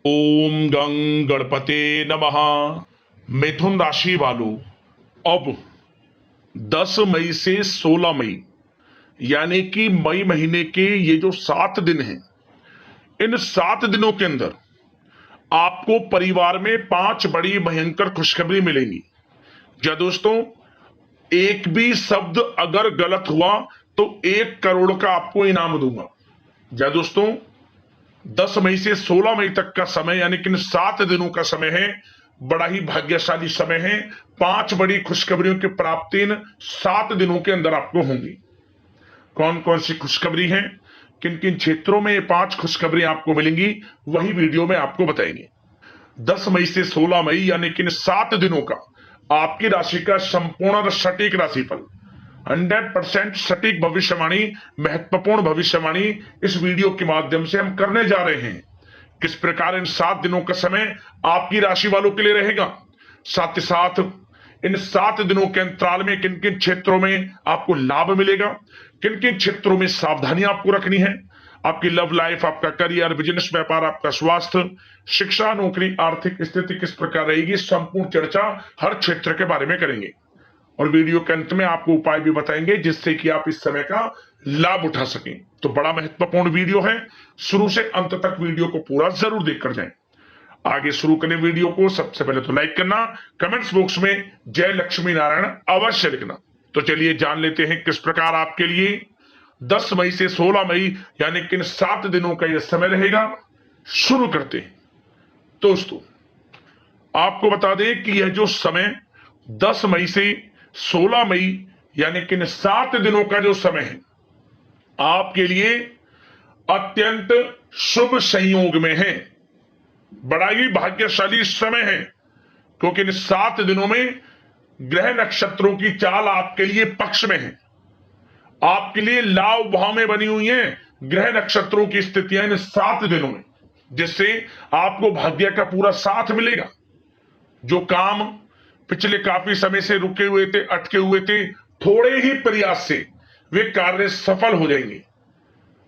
ओम गं गणपते नमः। मिथुन राशि वालों, अब 10 मई से 16 मई यानी कि मई महीने के ये जो 7 दिन हैं, इन 7 दिनों के अंदर आपको परिवार में 5 बड़ी भयंकर खुशखबरी मिलेंगी। क्या दोस्तों, एक भी शब्द अगर गलत हुआ तो 1 करोड़ का आपको इनाम दूंगा। क्या दोस्तों, 10 मई से 16 मई तक का समय यानी कि 7 दिनों का समय है, बड़ा ही भाग्यशाली समय है। 5 बड़ी खुशखबरियों की प्राप्ति इन 7 दिनों के अंदर आपको होंगी। कौन कौन सी खुशखबरी है, किन किन क्षेत्रों में ये 5 खुशखबरी आपको मिलेंगी, वही वीडियो में आपको बताएंगे। 10 मई से 16 मई यानी कि इन 7 दिनों का आपकी राशि का संपूर्ण सटीक राशिफल, 100% सटीक भविष्यवाणी, महत्वपूर्ण भविष्यवाणी इस वीडियो के माध्यम से हम करने जा रहे हैं। किस प्रकार इन 7 दिनों का समय आपकी राशि वालों के लिए रहेगा, साथ ही साथ इन 7 दिनों के अंतराल में किन किन क्षेत्रों में आपको लाभ मिलेगा, किन किन क्षेत्रों में सावधानियां आपको रखनी है, आपकी लव लाइफ, आपका करियर, बिजनेस, व्यापार, आपका स्वास्थ्य, शिक्षा, नौकरी, आर्थिक स्थिति किस प्रकार रहेगी, संपूर्ण चर्चा हर क्षेत्र के बारे में करेंगे। और वीडियो के अंत में आपको उपाय भी बताएंगे जिससे कि आप इस समय का लाभ उठा सकें। तो बड़ा महत्वपूर्ण वीडियो है, शुरू से अंत तक वीडियो को पूरा जरूर देखकर जाएं। आगे शुरू करें वीडियो को, सबसे पहले तो लाइक करना, कमेंट्स बॉक्स में जय लक्ष्मी नारायण अवश्य लिखना। तो चलिए जान लेते हैं किस प्रकार आपके लिए 10 मई से 16 मई यानी कि 7 दिनों का यह समय रहेगा। शुरू करते हैं। दोस्तों, आपको बता दें कि यह जो समय 10 मई से 16 मई यानी कि 7 दिनों का जो समय है, आपके लिए अत्यंत शुभ संयोग में है। बड़ा ही भाग्यशाली समय है, क्योंकि इन 7 दिनों में ग्रह नक्षत्रों की चाल आपके लिए पक्ष में है। आपके लिए लाभ भाव में बनी हुई है ग्रह नक्षत्रों की स्थितियां इन 7 दिनों में, जिससे आपको भाग्य का पूरा साथ मिलेगा। जो काम पिछले काफी समय से रुके हुए थे, अटके हुए थे, थोड़े ही प्रयास से वे कार्य सफल हो जाएंगे।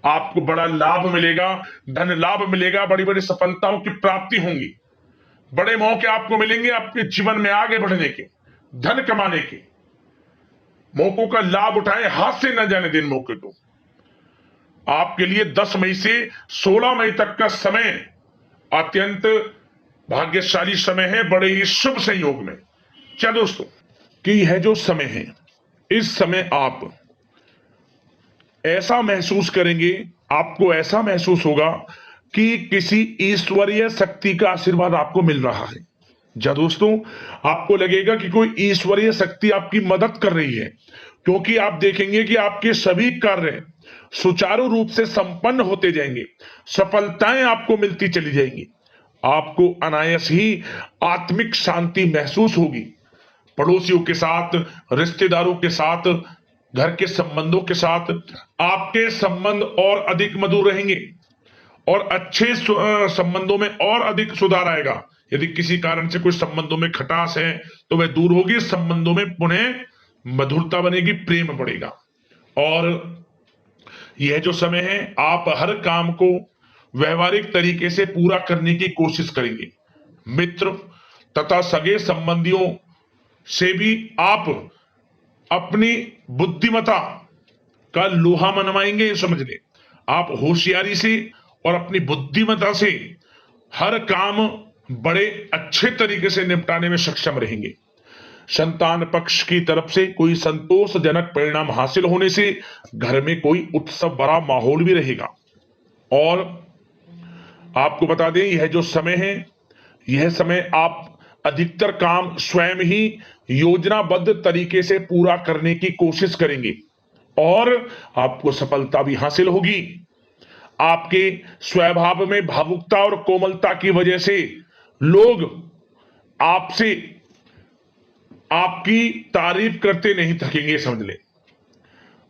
आपको बड़ा लाभ मिलेगा, धन लाभ मिलेगा, बड़ी बड़ी सफलताओं की प्राप्ति होंगी, बड़े मौके आपको मिलेंगे आपके जीवन में आगे बढ़ने के, धन कमाने के। मौकों का लाभ उठाएं, हाथ से न जाने दिन मौके को। आपके लिए 10 मई से 16 मई तक का समय अत्यंत भाग्यशाली समय है, बड़े ही शुभ संयोग में। क्या दोस्तों, कि यह जो समय है, इस समय आप ऐसा महसूस करेंगे, आपको ऐसा महसूस होगा कि किसी ईश्वरीय शक्ति का आशीर्वाद आपको मिल रहा है। जा दोस्तों, आपको लगेगा कि कोई ईश्वरीय शक्ति आपकी मदद कर रही है, क्योंकि आप देखेंगे कि आपके सभी कार्य सुचारू रूप से संपन्न होते जाएंगे, सफलताएं आपको मिलती चली जाएंगी। आपको अनायास ही आत्मिक शांति महसूस होगी। पड़ोसियों के साथ, रिश्तेदारों के साथ, घर के संबंधों के साथ आपके संबंध और अधिक मधुर रहेंगे और अच्छे संबंधों में और अधिक सुधार आएगा। यदि किसी कारण से कोई संबंधों में खटास है तो वह दूर होगी, संबंधों में पुनः मधुरता बनेगी, प्रेम बढ़ेगा। और यह जो समय है, आप हर काम को व्यवहारिक तरीके से पूरा करने की कोशिश करेंगे। मित्र तथा सगे संबंधियों से भी आप अपनी बुद्धिमता का लोहा मनवाएंगे। समझ ले, आप होशियारी से और अपनी बुद्धिमता से हर काम बड़े अच्छे तरीके से निपटाने में सक्षम रहेंगे। संतान पक्ष की तरफ से कोई संतोषजनक परिणाम हासिल होने से घर में कोई उत्सव भरा माहौल भी रहेगा। और आपको बता दें, यह जो समय है, यह समय आप अधिकतर काम स्वयं ही योजनाबद्ध तरीके से पूरा करने की कोशिश करेंगे और आपको सफलता भी हासिल होगी। आपके स्वभाव में भावुकता और कोमलता की वजह से लोग आपसे आपकी तारीफ करते नहीं थकेंगे। समझ ले,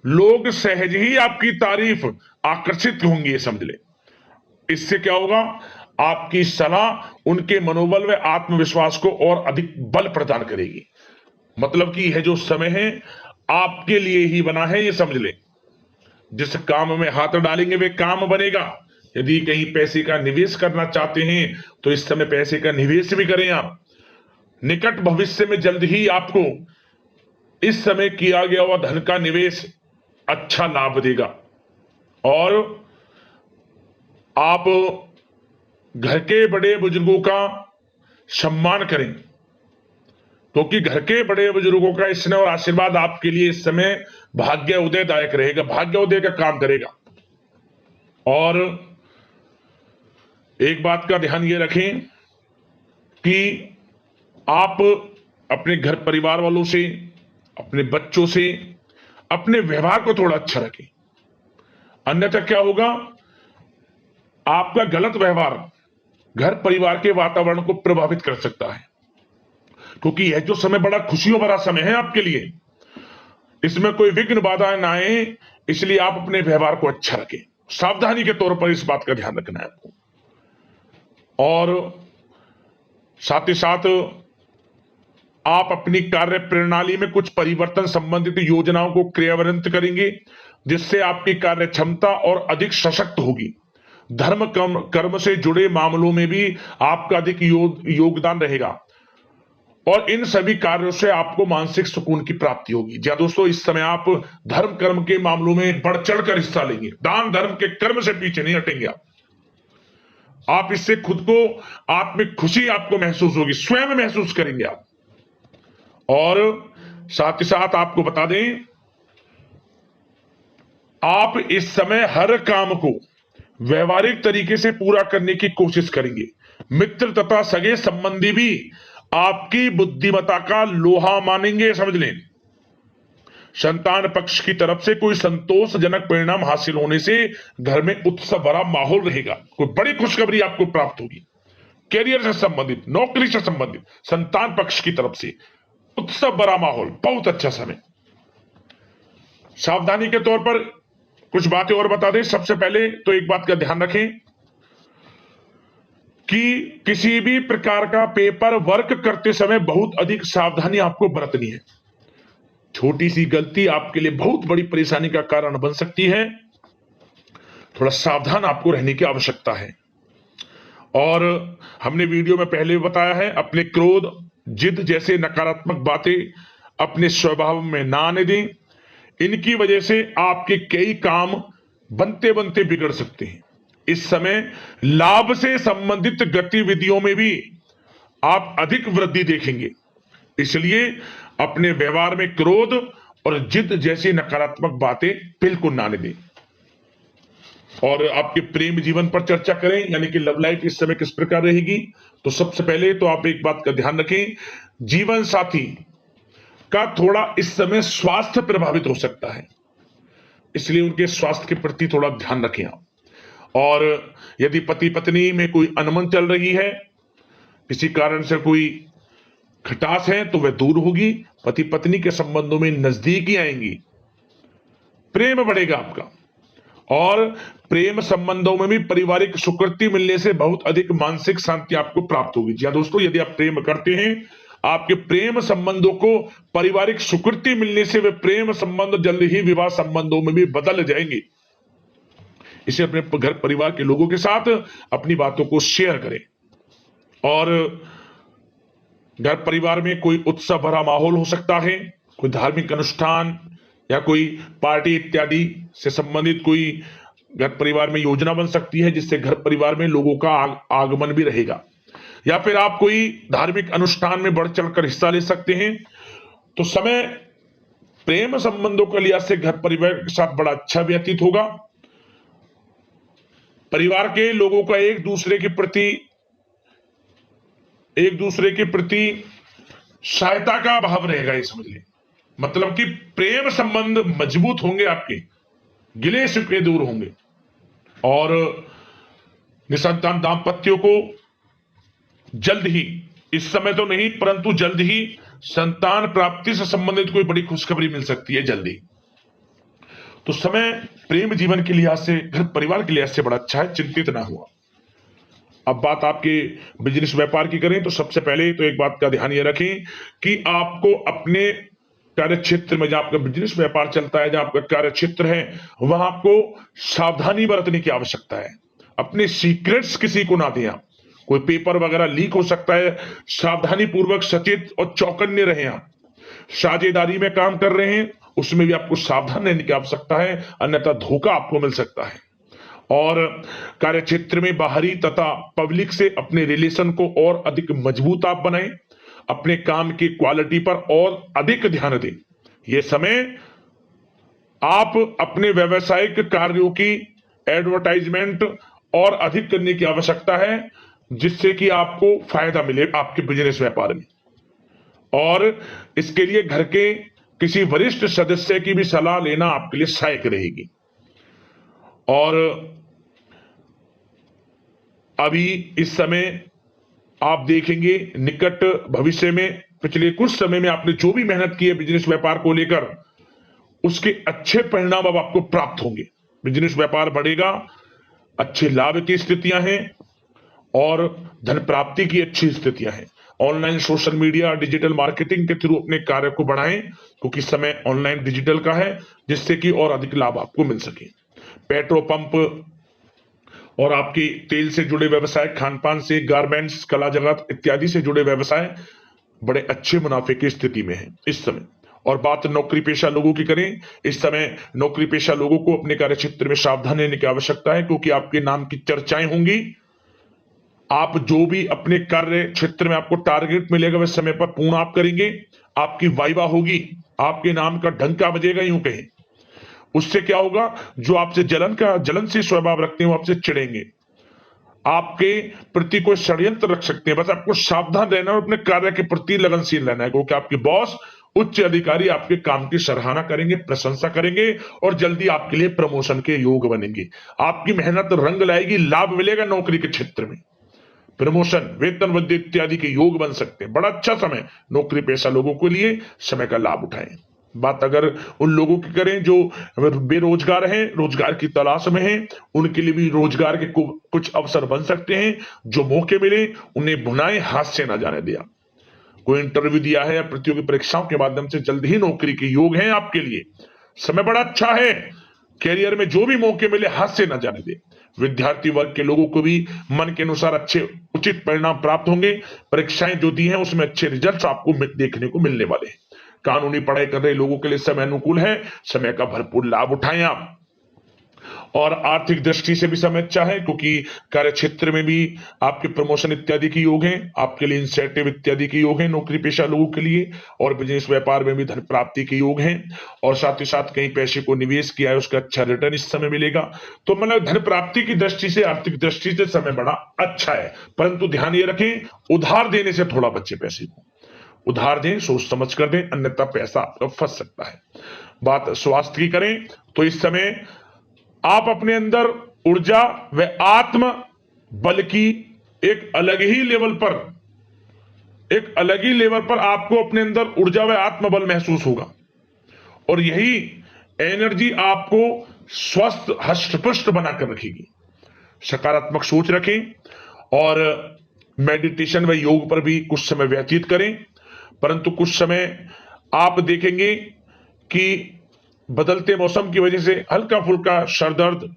लोग सहज ही आपकी तारीफ आकर्षित होंगे। समझ ले, इससे क्या होगा, आपकी सलाह उनके मनोबल व आत्मविश्वास को और अधिक बल प्रदान करेगी। मतलब कि यह जो समय है आपके लिए ही बना है, ये समझ ले। जिस काम में हाथ डालेंगे वे काम बनेगा, यदि कहीं पैसे का निवेश करना चाहते हैं तो इस समय पैसे का निवेश भी करें आप। निकट भविष्य में जल्द ही आपको इस समय किया गया हुआ धन का निवेश अच्छा लाभ देगा। और आप घर के बड़े बुजुर्गों का सम्मान करें, क्योंकि घर के बड़े बुजुर्गों का स्नेह और आशीर्वाद आपके लिए इस समय भाग्य उदयदायक रहेगा, भाग्य उदय का काम करेगा। और एक बात का ध्यान ये रखें कि आप अपने घर परिवार वालों से, अपने बच्चों से अपने व्यवहार को थोड़ा अच्छा रखें, अन्यथा क्या होगा, आपका गलत व्यवहार घर परिवार के वातावरण को प्रभावित कर सकता है। क्योंकि यह जो समय बड़ा खुशियों भरा समय है आपके लिए, इसमें कोई विघ्न बाधा ना आए, इसलिए आप अपने व्यवहार को अच्छा रखें। सावधानी के तौर पर इस बात का ध्यान रखना है आपको। और साथ ही साथ आप अपनी कार्य प्रणाली में कुछ परिवर्तन संबंधित योजनाओं को क्रियान्वित करेंगे, जिससे आपकी कार्य क्षमता और अधिक सशक्त होगी। धर्म कर्म से जुड़े मामलों में भी आपका अधिक योगदान रहेगा और इन सभी कार्यों से आपको मानसिक सुकून की प्राप्ति होगी। जी दोस्तों, इस समय आप धर्म कर्म के मामलों में बढ़ चढ़कर हिस्सा लेंगे, दान धर्म के कर्म से पीछे नहीं हटेंगे आप इससे खुद को आत्मिक खुशी आपको महसूस होगी, स्वयं महसूस करेंगे आप। और साथ ही साथ आपको बता दें, आप इस समय हर काम को व्यवहारिक तरीके से पूरा करने की कोशिश करेंगे। मित्र तथा सगे संबंधी भी आपकी बुद्धिमत्ता का लोहा मानेंगे, समझ लें। संतान पक्ष की तरफ से कोई संतोषजनक परिणाम हासिल होने से घर में उत्सव भरा माहौल रहेगा। कोई बड़ी खुशखबरी आपको प्राप्त होगी, कैरियर से संबंधित, नौकरी से संबंधित, संतान पक्ष की तरफ से उत्सव भरा माहौल, बहुत अच्छा समय। सावधानी के तौर पर कुछ बातें और बता दें। सबसे पहले तो एक बात का ध्यान रखें कि किसी भी प्रकार का पेपर वर्क करते समय बहुत अधिक सावधानी आपको बरतनी है। छोटी सी गलती आपके लिए बहुत बड़ी परेशानी का कारण बन सकती है, थोड़ा सावधान आपको रहने की आवश्यकता है। और हमने वीडियो में पहले भी बताया है, अपने क्रोध, जिद जैसे नकारात्मक बातें अपने स्वभाव में ना आने दें। इनकी वजह से आपके कई काम बनते बनते बिगड़ सकते हैं। इस समय लाभ से संबंधित गतिविधियों में भी आप अधिक वृद्धि देखेंगे, इसलिए अपने व्यवहार में क्रोध और जिद जैसी नकारात्मक बातें बिल्कुल ना आने दें। और आपके प्रेम जीवन पर चर्चा करें, यानी कि लव लाइफ इस समय किस प्रकार रहेगी। तो सबसे पहले तो आप एक बात का ध्यान रखें, जीवन साथी का थोड़ा इस समय स्वास्थ्य प्रभावित हो सकता है, इसलिए उनके स्वास्थ्य के प्रति थोड़ा ध्यान रखें आप। और यदि पति पत्नी में कोई अनबन चल रही है, किसी कारण से कोई खटास है, तो वह दूर होगी। पति पत्नी के संबंधों में नजदीकी आएंगी, प्रेम बढ़ेगा आपका। और प्रेम संबंधों में भी पारिवारिक स्वीकृति मिलने से बहुत अधिक मानसिक शांति आपको प्राप्त होगी। जी दोस्तों, यदि आप प्रेम करते हैं, आपके प्रेम संबंधों को पारिवारिक स्वीकृति मिलने से वे प्रेम संबंध जल्द ही विवाह संबंधों में भी बदल जाएंगे। इसे अपने घर परिवार के लोगों के साथ अपनी बातों को शेयर करें। और घर परिवार में कोई उत्सव भरा माहौल हो सकता है, कोई धार्मिक अनुष्ठान या कोई पार्टी इत्यादि से संबंधित कोई घर परिवार में योजना बन सकती है, जिससे घर परिवार में लोगों का आगमन भी रहेगा। या फिर आप कोई धार्मिक अनुष्ठान में बढ़ चढ़कर हिस्सा ले सकते हैं। तो समय प्रेम संबंधों के लिहाज से घर परिवार के साथ बड़ा अच्छा व्यतीत होगा। परिवार के लोगों का एक दूसरे के प्रति सहायता का भाव रहेगा, ये समझ लें। मतलब कि प्रेम संबंध मजबूत होंगे, आपके गिले शिकवे दूर होंगे। और निसंतान दाम्पत्यों को जल्द ही, इस समय तो नहीं परंतु जल्द ही संतान प्राप्ति से संबंधित कोई बड़ी खुशखबरी मिल सकती है जल्दी। तो समय प्रेम जीवन के लिहाज से, घर परिवार के लिहाज से बड़ा अच्छा है, चिंतित ना हुआ। अब बात आपके बिजनेस व्यापार की करें, तो सबसे पहले तो एक बात का ध्यान ये रखें कि आपको अपने कार्य क्षेत्र में, जहां आपका बिजनेस व्यापार चलता है, जहां आपका कार्य क्षेत्र है, वहां आपको सावधानी बरतने की आवश्यकता है। अपने सीक्रेट्स किसी को ना दें आप। कोई पेपर वगैरह लीक हो सकता है, सावधानी पूर्वक सचेत और चौकन्ने रहें आप। साझेदारी में काम कर रहे हैं उसमें भी आपको सावधान रहने की आवश्यकता है, अन्यथा धोखा आपको मिल सकता है। और कार्यक्षेत्र में बाहरी तथा पब्लिक से अपने रिलेशन को और अधिक मजबूत आप बनाएं। अपने काम की क्वालिटी पर और अधिक ध्यान दें। यह समय आप अपने व्यवसायिक कार्यों की एडवर्टाइजमेंट और अधिक करने की आवश्यकता है, जिससे कि आपको फायदा मिले आपके बिजनेस व्यापार में। और इसके लिए घर के किसी वरिष्ठ सदस्य की भी सलाह लेना आपके लिए सहायक रहेगी। और अभी इस समय आप देखेंगे निकट भविष्य में, पिछले कुछ समय में आपने जो भी मेहनत की है बिजनेस व्यापार को लेकर, उसके अच्छे परिणाम अब आपको प्राप्त होंगे। बिजनेस व्यापार बढ़ेगा, अच्छे लाभ की स्थितियां हैं और धन प्राप्ति की अच्छी स्थितियां हैं। Online social media digital marketing के थ्रू अपने कार्य को बढ़ाएं, क्योंकि समय ऑनलाइन डिजिटल का है, जिससे कि और अधिक लाभ आपको मिल सके। पेट्रोल पंप और आपकी तेल से जुड़े व्यवसाय, खान पान से, गारमेंट्स, कला जगत इत्यादि से जुड़े व्यवसाय बड़े अच्छे मुनाफे की स्थिति में है इस समय। और बात नौकरी पेशा लोगों की करें, इस समय नौकरी पेशा लोगों को अपने कार्य क्षेत्र में सावधान रहने की आवश्यकता है, क्योंकि आपके नाम की चर्चाएं होंगी। आप जो भी अपने कार्य क्षेत्र में आपको टारगेट मिलेगा वह समय पर पूर्ण आप करेंगे। आपकी वाइवा होगी, आपके नाम का डंका बजेगा, यूं कहें। उससे क्या होगा, जो आपसे जलनशील स्वभाव रखते हैं वो आपसे चिढ़ेंगे, आपके प्रति कोई षड्यंत्र रख सकते हैं। बस आपको सावधान रहना और अपने कार्य के प्रति लगनशील रहना है, क्योंकि आपके बॉस उच्च अधिकारी आपके काम की सराहना करेंगे, प्रशंसा करेंगे और जल्दी आपके लिए प्रमोशन के योग बनेंगे। आपकी मेहनत रंग लाएगी, लाभ मिलेगा नौकरी के क्षेत्र में, प्रमोशन, वेतन वृद्धि इत्यादि के योग बन सकते हैं। बड़ा अच्छा समय नौकरी पेशा लोगों के लिए, समय का लाभ उठाएं। बात अगर उन लोगों की करें जो बेरोजगार हैं, रोजगार की तलाश में हैं, उनके लिए भी रोजगार के कुछ अवसर बन सकते हैं। जो मौके मिले उन्हें भुनाएं, हाथ से ना जाने दिया। कोई इंटरव्यू दिया है या प्रतियोगी परीक्षाओं के माध्यम से जल्द ही नौकरी के योग हैं आपके लिए, समय बड़ा अच्छा है। कैरियर में जो भी मौके मिले हाथ से ना जाने दे। विद्यार्थी वर्ग के लोगों को भी मन के अनुसार अच्छे उचित परिणाम प्राप्त होंगे। परीक्षाएं जो दी हैं उसमें अच्छे रिजल्ट्स आपको देखने को मिलने वाले हैं। कानूनी पढ़ाई कर रहे लोगों के लिए समय अनुकूल है, समय का भरपूर लाभ उठाएं आप। और आर्थिक दृष्टि से भी समय अच्छा है, क्योंकि कार्य क्षेत्र में भी आपके प्रमोशन इत्यादि के योग हैं, आपके लिए इंसेंटिव इत्यादि के योग हैं नौकरी पेशा लोगों के लिए। और बिजनेस व्यापार में भी धन प्राप्ति के योग हैं, और साथ ही साथ कहीं पैसे को निवेश किया है उसका अच्छा रिटर्न इस समय मिलेगा। तो मतलब धन प्राप्ति की दृष्टि से, आर्थिक दृष्टि से समय बड़ा अच्छा है। परंतु ध्यान ये रखें, उधार देने से थोड़ा बचे। पैसे को उधार दें, सोच समझ कर दें, अन्यथा पैसा आपका फंस सकता है। बात स्वास्थ्य की करें तो इस समय आप अपने अंदर ऊर्जा व आत्म बल की एक अलग ही लेवल पर आपको अपने अंदर ऊर्जा व आत्मबल महसूस होगा। और यही एनर्जी आपको स्वस्थ हष्ट-पुष्ट बनाकर रखेगी। सकारात्मक सोच रखें और मेडिटेशन व योग पर भी कुछ समय व्यतीत करें। परंतु कुछ समय आप देखेंगे कि बदलते मौसम की वजह से हल्का फुल्का सर दर्द,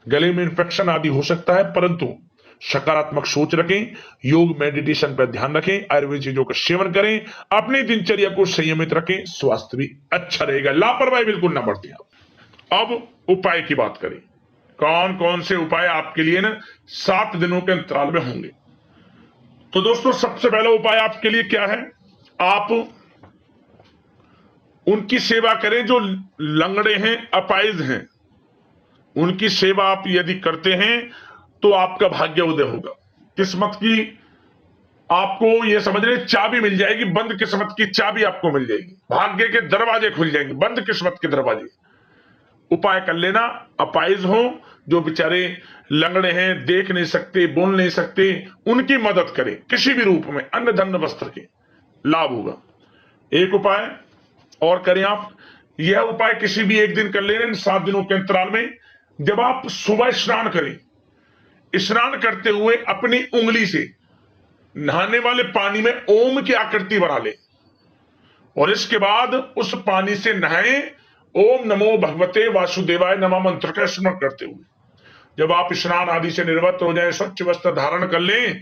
गले में इंफेक्शन आदि हो सकता है, परंतु सकारात्मक सोच रखें, योग मेडिटेशन पर ध्यान रखें, आयुर्वेद चीजों का सेवन करें, अपनी दिनचर्या को संयमित रखें, स्वास्थ्य भी अच्छा रहेगा। लापरवाही बिल्कुल ना बरतें। अब उपाय की बात करें, कौन कौन से उपाय आपके लिए ना 7 दिनों के अंतराल में होंगे। तो दोस्तों सबसे पहला उपाय आपके लिए क्या है, आप उनकी सेवा करें जो लंगड़े हैं, अपाहिज हैं। उनकी सेवा आप यदि करते हैं तो आपका भाग्य उदय होगा। किस्मत की आपको यह समझ रहे चाबी मिल जाएगी, बंद किस्मत की चाबी आपको मिल जाएगी। भाग्य के दरवाजे खुल जाएंगे, बंद किस्मत के दरवाजे। उपाय कर लेना, अपाहिज हो, जो बेचारे लंगड़े हैं, देख नहीं सकते, बोल नहीं सकते, उनकी मदद करें किसी भी रूप में, अन्न धन वस्त्र के, लाभ होगा। एक उपाय और करें आप, यह उपाय किसी भी एक दिन कर लेना इन 7 दिनों के अंतराल में। जब आप सुबह स्नान करें, स्नान करते हुए अपनी उंगली से नहाने वाले पानी में ओम की आकृति बना ले और इसके बाद उस पानी से नहाएं। ओम नमो भगवते वासुदेवाय नमः मंत्र का स्मरण करते हुए जब आप स्नान आदि से निवृत्त हो जाए, स्वच्छ वस्त्र धारण कर लें,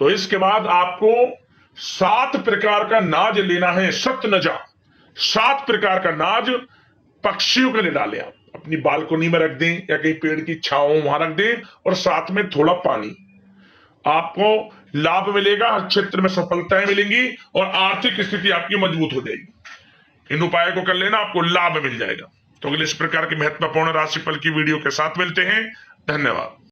तो इसके बाद आपको 7 प्रकार का नाज लेना है, सतनजा। 7 प्रकार का नाज पक्षियों के लिए डालें। आप अपनी बालकोनी में रख दें या कहीं पेड़ की छांव वहां रख दें, और साथ में थोड़ा पानी। आपको लाभ मिलेगा, हर क्षेत्र में सफलताएं मिलेंगी और आर्थिक स्थिति आपकी मजबूत हो जाएगी। इन उपायों को कर लेना, आपको लाभ मिल जाएगा। तो अगले इस प्रकार के महत्वपूर्ण राशिफल की वीडियो के साथ मिलते हैं। धन्यवाद।